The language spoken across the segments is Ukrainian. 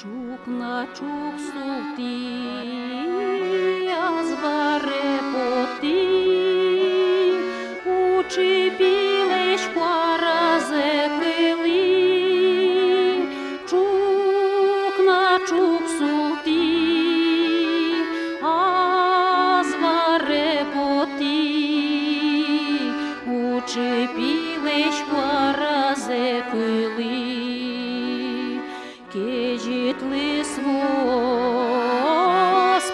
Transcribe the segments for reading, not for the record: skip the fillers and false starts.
Чук на чук султи, азваре поти, учепилеш куаразе кили. Чук на чук султи, азваре поти, учепилеш куаразе кили. Кежитли свос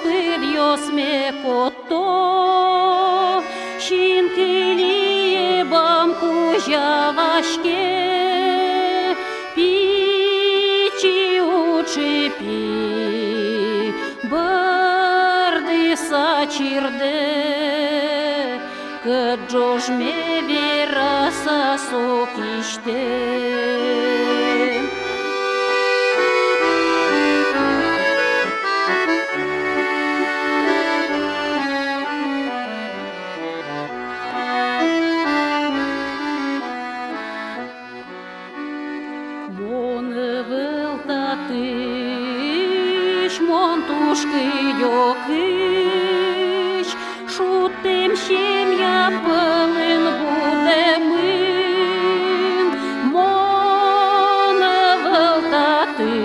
пидьос мекото, шинкелие бамку жавашке, пичи учепи, барды сачирде, каджош ме вераса сокиште. Монтушки йокич, шутим сім'я пилин буде мин, моне велтатиш,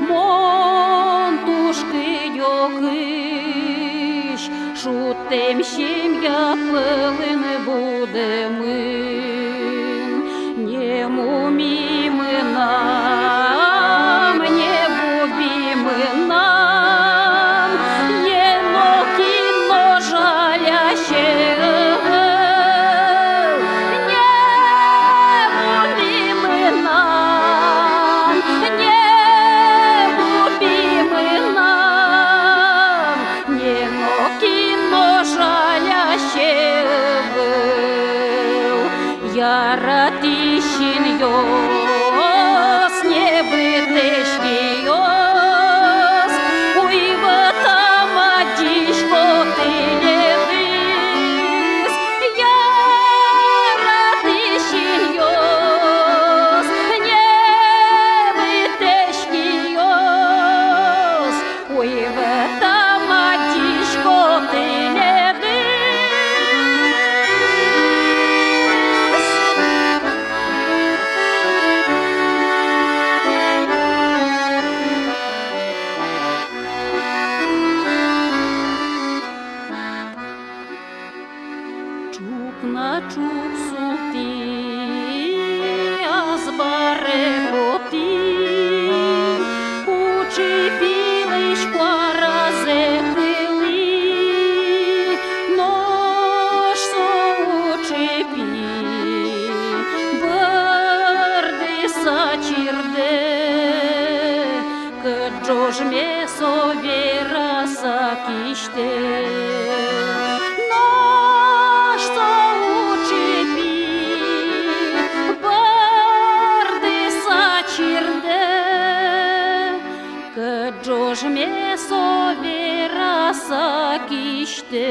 монтушки йокич, шутим сім'я пилин буде мин, нєму мімина. Яратищин йос, не бытешки йос, уйва там одишко ты не вис. Яратищин йос, не бытешки йос, уйва там одишко ты не на чук султи, азваре поти, учепилеш куаразе кили, нож со учепи, бърди сачирде, каджош месо вера сакиште. Джош месо вера сакиште.